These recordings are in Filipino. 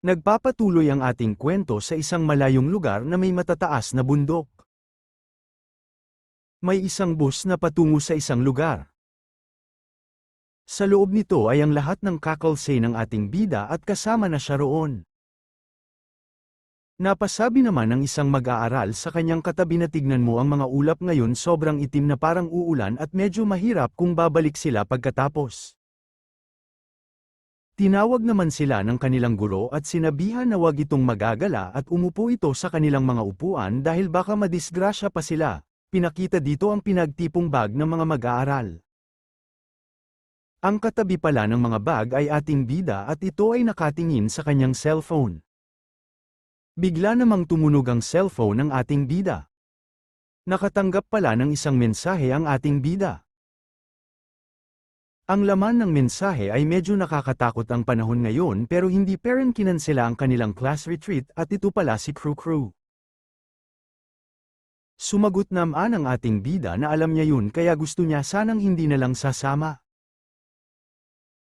Nagpapatuloy ang ating kwento sa isang malayong lugar na may matataas na bundok. May isang bus na patungo sa isang lugar. Sa loob nito ay ang lahat ng kakalsay ng ating bida at kasama na siya roon. Napasabi naman ng isang mag-aaral sa kanyang katabi na tignan mo ang mga ulap ngayon sobrang itim na parang uulan at medyo mahirap kung babalik sila pagkatapos. Tinawag naman sila ng kanilang guro at sinabihan na wag itong magagala at umupo ito sa kanilang mga upuan dahil baka madisgrasya pa sila. Pinakita dito ang pinagtipong bag ng mga mag-aaral. Ang katabi pala ng mga bag ay ating bida at ito ay nakatingin sa kanyang cellphone. Bigla namang tumunog ang cellphone ng ating bida. Nakatanggap pala ng isang mensahe ang ating bida. Ang laman ng mensahe ay medyo nakakatakot ang panahon ngayon pero hindi pa rin kinansela ang kanilang class retreat at ito pala si Crew. Sumagot naman ang ating bida na alam niya yun kaya gusto niya sanang hindi na lang sasama.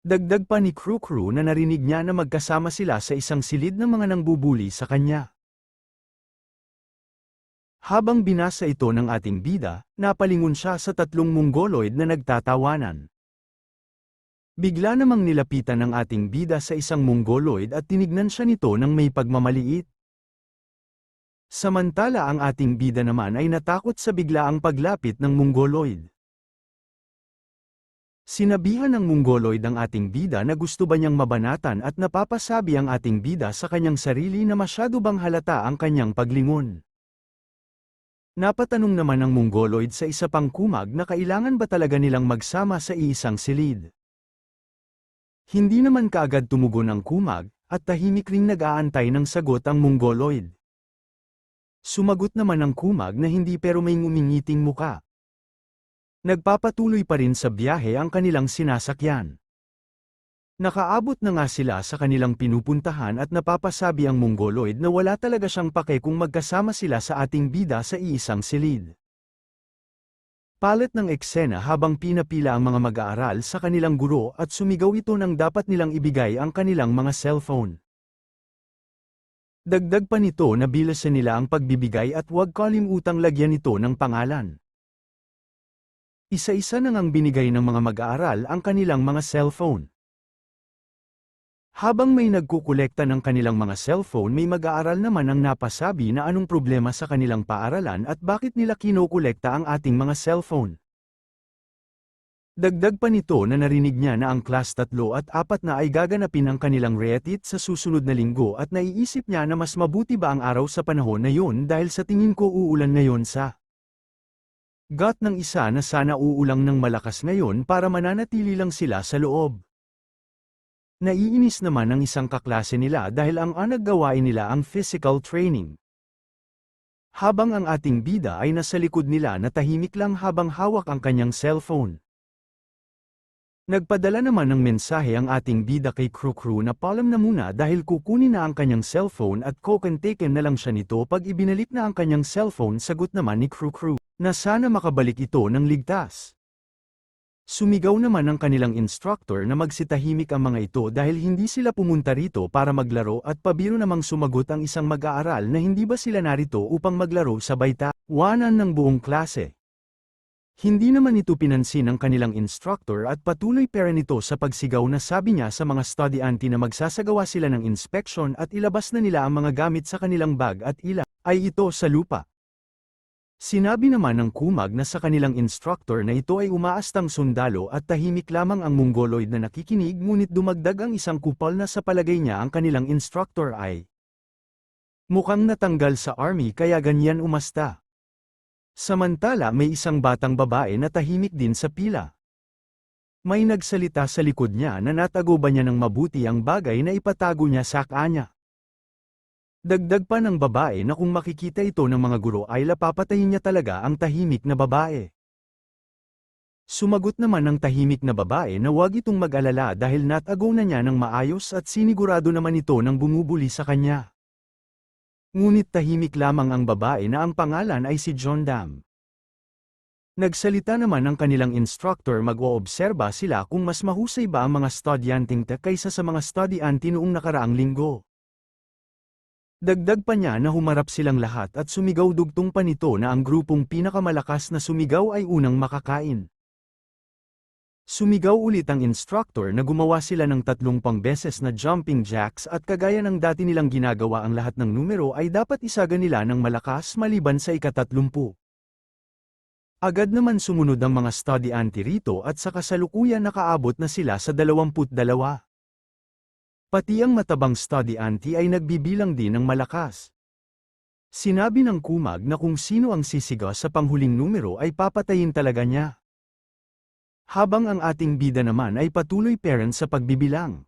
Dagdag pa ni Crew na narinig niya na magkasama sila sa isang silid ng mga nangbubuli sa kanya. Habang binasa ito ng ating bida, napalingon siya sa tatlong Mongoloid na nagtatawanan. Bigla namang nilapitan ng ating bida sa isang Mongoloid at tinignan siya nito ng may pagmamaliit. Samantala ang ating bida naman ay natakot sa biglaang paglapit ng Mongoloid. Sinabihan ng Mongoloid ang ating bida na gusto ba niyang mabanatan at napapasabi ang ating bida sa kanyang sarili na masyado bang halata ang kanyang paglingon. Napatanong naman ng Mongoloid sa isa pang kumag na kailangan ba talaga nilang magsama sa iisang silid. Hindi naman kaagad tumugon ang kumag, at tahimik ring nag-aantay ng sagot ang Mongoloid. Sumagot naman ang kumag na hindi pero may ngumingiting muka. Nagpapatuloy pa rin sa biyahe ang kanilang sinasakyan. Nakaabot na nga sila sa kanilang pinupuntahan at napapasabi ang Mongoloid na wala talaga siyang pake kung magkasama sila sa ating bida sa iisang silid. Palit ng eksena habang pinapila ang mga mag-aaral sa kanilang guro at sumigaw ito nang dapat nilang ibigay ang kanilang mga cellphone. Dagdag pa nito na bilasan nila ang pagbibigay at huwag kalimutang lagyan ito ng pangalan. Isa-isa na ngang binigay ng mga mag-aaral ang kanilang mga cellphone. Habang may nagkukolekta ng kanilang mga cellphone may mag-aaral naman ang napasabi na anong problema sa kanilang paaralan at bakit nila kinokolekta ang ating mga cellphone. Dagdag pa nito na narinig niya na ang class 3 at 4 na ay gaganapin ang kanilang retreat sa susunod na linggo at naiisip niya na mas mabuti ba ang araw sa panahon na yun dahil sa tingin ko uulan ngayon sa gut ng isa na sana uulang ng malakas ngayon para mananatili lang sila sa loob. Naiinis naman ang isang kaklase nila dahil ang gawain nila ang physical training. Habang ang ating bida ay nasa likod nila na tahimik lang habang hawak ang kanyang cellphone. Nagpadala naman ng mensahe ang ating bida kay Crew na paalam na muna dahil kukunin na ang kanyang cellphone at taken na lang siya nito pag ibinalik na ang kanyang cellphone. Sagot naman ni Crew na sana makabalik ito ng ligtas. Sumigaw naman ang kanilang instructor na magsitahimik ang mga ito dahil hindi sila pumunta rito para maglaro at pabiro namang sumagot ang isang mag-aaral na hindi ba sila narito upang maglaro sabay tawanan ng buong klase. Hindi naman ito pinansin ng kanilang instructor at patuloy pa rin ito sa pagsigaw na sabi niya sa mga estudyante na magsasagawa sila ng inspection at ilabas na nila ang mga gamit sa kanilang bag at ay ito sa lupa. Sinabi naman ng kumag na sa kanilang instructor na ito ay umaastang sundalo at tahimik lamang ang Mongoloid na nakikinig ngunit dumagdag ang isang kupal na sa palagay niya ang kanilang instructor ay mukhang natanggal sa army kaya ganyan umasta. Samantala may isang batang babae na tahimik din sa pila. May nagsalita sa likod niya na natago ba niya ng mabuti ang bagay na ipatago niya sa kanya. Dagdag pa ng babae na kung makikita ito ng mga guro ay lapapatayin niya talaga ang tahimik na babae. Sumagot naman ng tahimik na babae na huwag itong mag-alala dahil natago na niya ng maayos at sinigurado naman ito ng bumubuli sa kanya. Ngunit tahimik lamang ang babae na ang pangalan ay si John Dam. Nagsalita naman ang kanilang instructor mag-oobserba sila kung mas mahusay ba ang mga estudyanteng kaysa sa mga estudyante noong nakaraang linggo. Dagdag pa niya na humarap silang lahat at sumigaw dugtong pa nito na ang grupong pinakamalakas na sumigaw ay unang makakain. Sumigaw ulit ang instructor na gumawa sila ng 30 beses na jumping jacks at kagaya ng dati nilang ginagawa ang lahat ng numero ay dapat isaga nila ng malakas maliban sa ika-30. Agad naman sumunod ang mga estudyante rito at sa kasalukuyan nakaabot na sila sa 22. Pati ang matabang estudyante ay nagbibilang din ng malakas. Sinabi ng kumag na kung sino ang sisigaw sa panghuling numero ay papatayin talaga niya. Habang ang ating bida naman ay patuloy parent sa pagbibilang.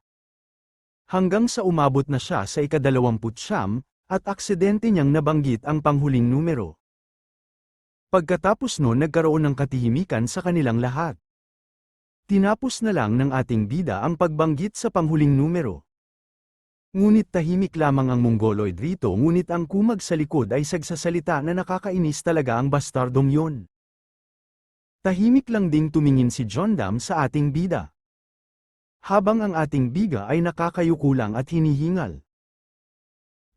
Hanggang sa umabot na siya sa ika-29, at aksidente niyang nabanggit ang panghuling numero. Pagkatapos noon nagkaroon ng katahimikan sa kanilang lahat. Tinapos na lang ng ating bida ang pagbanggit sa panghuling numero. Ngunit tahimik lamang ang Mongoloid rito ngunit ang kumag sa likod ay sagsasalita na nakakainis talaga ang bastardong yon. Tahimik lang ding tumingin si John Dam sa ating bida. Habang ang ating biga ay nakakayuko lang at hinihingal.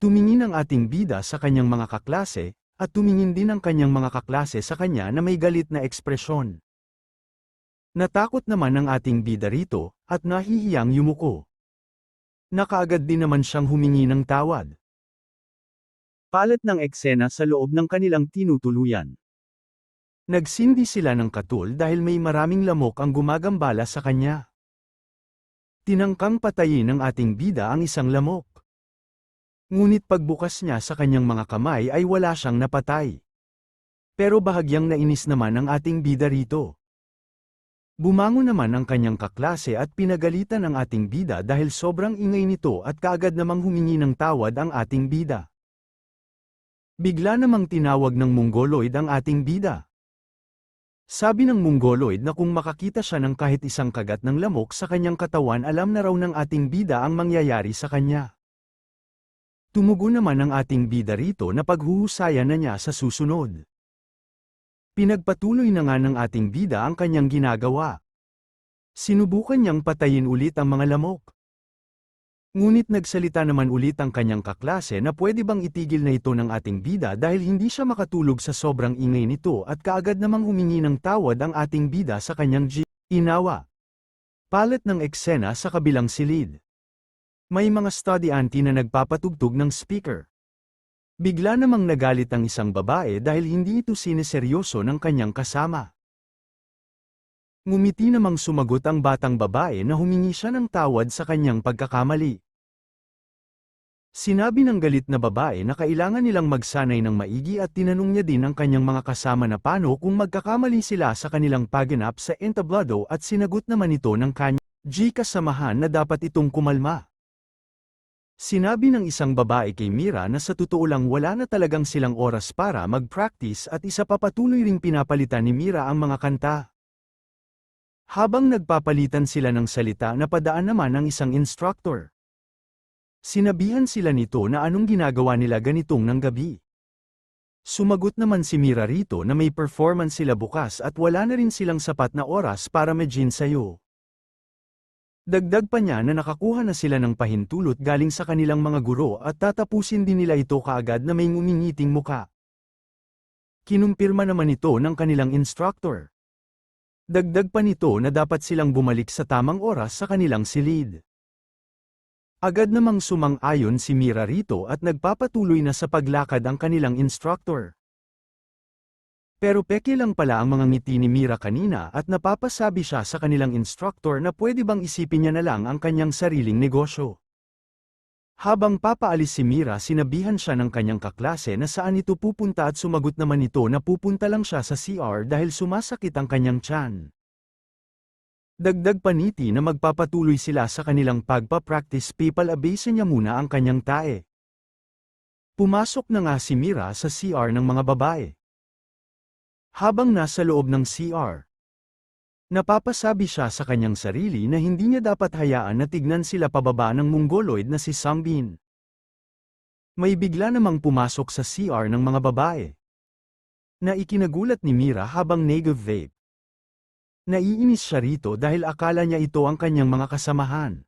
Tumingin ang ating bida sa kanyang mga kaklase, at tumingin din ang kanyang mga kaklase sa kanya na may galit na ekspresyon. Natakot naman ang ating bida rito, at nahihiyang yumuko. Nakaagad din naman siyang humingi ng tawad. Palit ng eksena sa loob ng kanilang tinutuluyan. Nagsindi sila ng katul dahil may maraming lamok ang gumagambala sa kanya. Tinangkang patayin ng ating bida ang isang lamok. Ngunit pagbukas niya sa kanyang mga kamay ay wala siyang napatay. Pero bahagyang nainis naman ang ating bida rito. Bumangon naman ang kanyang kaklase at pinagalitan ang ating bida dahil sobrang ingay nito at kaagad namang humingi ng tawad ang ating bida. Bigla namang tinawag ng Mongoloid ang ating bida. Sabi ng Mongoloid na kung makakita siya ng kahit isang kagat ng lamok sa kanyang katawan alam na raw ng ating bida ang mangyayari sa kanya. Tumugo naman ang ating bida rito na paghuhusayan na niya sa susunod. Pinagpatuloy na nga ng ating bida ang kanyang ginagawa. Sinubukan niyang patayin ulit ang mga lamok. Ngunit nagsalita naman ulit ang kanyang kaklase na pwede bang itigil na ito ng ating bida dahil hindi siya makatulog sa sobrang ingay nito at kaagad namang humingi ng tawad ang ating bida sa kanyang inawa. Palit ng eksena sa kabilang silid. May mga estudyante na nagpapatugtog ng speaker. Bigla namang nagalit ang isang babae dahil hindi ito sineseryoso ng kanyang kasama. Ngumiti namang sumagot ang batang babae na humingi siya ng tawad sa kanyang pagkakamali. Sinabi ng galit na babae na kailangan nilang magsanay ng maigi at tinanong niya din ang kanyang mga kasama na paano kung magkakamali sila sa kanilang pagganap sa entablado at sinagot naman ito ng kanyang kasamahan na dapat itong kumalma. Sinabi ng isang babae kay Mira na sa totoo lang wala na talagang silang oras para mag-practice at isa pa patuloy ring pinapalitan ni Mira ang mga kanta. Habang nagpapalitan sila ng salita napadaan naman ang isang instructor. Sinabihan sila nito na anong ginagawa nila ganitong ng gabi. Sumagot naman si Mira rito na may performance sila bukas at wala na rin silang sapat na oras para mag-ensayo. Dagdag pa niya na nakakuha na sila ng pahintulot galing sa kanilang mga guro at tatapusin din nila ito kaagad na may ngumingiting muka. Kinumpirma naman ito ng kanilang instructor. Dagdag pa nito na dapat silang bumalik sa tamang oras sa kanilang silid. Agad namang sumang-ayon si Mira rito at nagpapatuloy na sa paglakad ang kanilang instructor. Pero peke lang pala ang mga ngiti ni Mira kanina at napapasabi siya sa kanilang instructor na pwede bang isipin niya na lang ang kanyang sariling negosyo. Habang papaalis si Mira sinabihan siya ng kanyang kaklase na saan ito pupunta at sumagot naman ito na pupunta lang siya sa CR dahil sumasakit ang kanyang tiyan. Dagdag paniti na magpapatuloy sila sa kanilang pagpa-practice papalabasin niya muna ang kanyang tae. Pumasok na nga si Mira sa CR ng mga babae. Habang nasa loob ng CR, napapasabi siya sa kanyang sarili na hindi niya dapat hayaan na tignan sila pababa ng Mongoloid na si Songbin. May bigla namang pumasok sa CR ng mga babae. Na ikinagulat ni Mira habang nag-vape. Naiinis siya rito dahil akala niya ito ang kanyang mga kasamahan.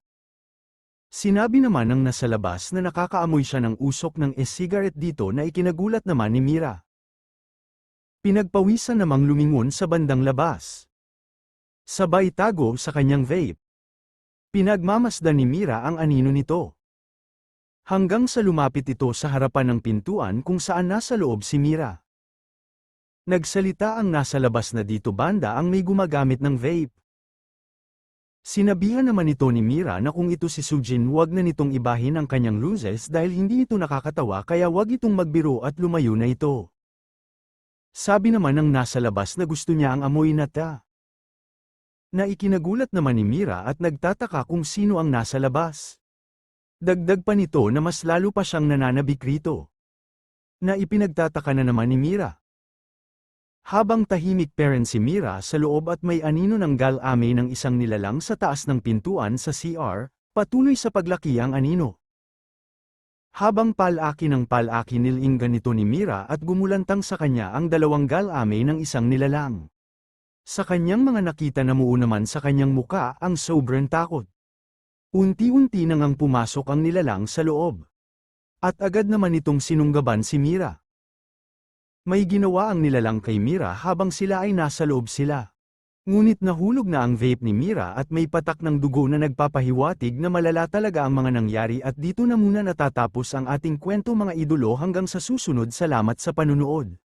Sinabi naman ng nasa labas na nakakaamoy siya ng usok ng e-cigarette dito na ikinagulat naman ni Mira. Pinagpawisan namang lumingon sa bandang labas. Sabay tago sa kanyang vape. Pinagmamasdan ni Mira ang anino nito. Hanggang sa lumapit ito sa harapan ng pintuan kung saan nasa loob si Mira. Nagsalita ang nasa labas na dito banda ang may gumagamit ng vape. Sinabihan naman ito ni Mira na kung ito si Sujin wag na nitong ibahin ang kanyang luzes dahil hindi ito nakakatawa kaya wag itong magbiro at lumayo na ito. Sabi naman ng nasa labas na gusto niya ang amoy na ta. Na ikinagulat naman ni Mira at nagtataka kung sino ang nasa labas. Dagdag pa nito na mas lalo pa siyang nananabik rito. Na ipinagtataka na naman ni Mira. Habang tahimik parent si Mira sa loob at may anino ng gal-ame ng isang nilalang sa taas ng pintuan sa CR, patuloy sa paglaki ang anino. Habang palaki ng palaki nilinggan nito ni Mira at gumulantang sa kanya ang dalawang gal-ame ng isang nilalang. Sa kanyang mga nakita namuo naman sa kanyang muka ang sobrang takot. Unti-unti nang pumasok ang nilalang sa loob. At agad naman itong sinunggaban si Mira. May ginawa ang nilalang kay Mira habang sila ay nasa loob sila. Ngunit nahulog na ang vape ni Mira at may patak ng dugo na nagpapahiwatig na malala talaga ang mga nangyari at dito na muna natatapos ang ating kwento mga idolo hanggang sa susunod. Salamat sa panunood.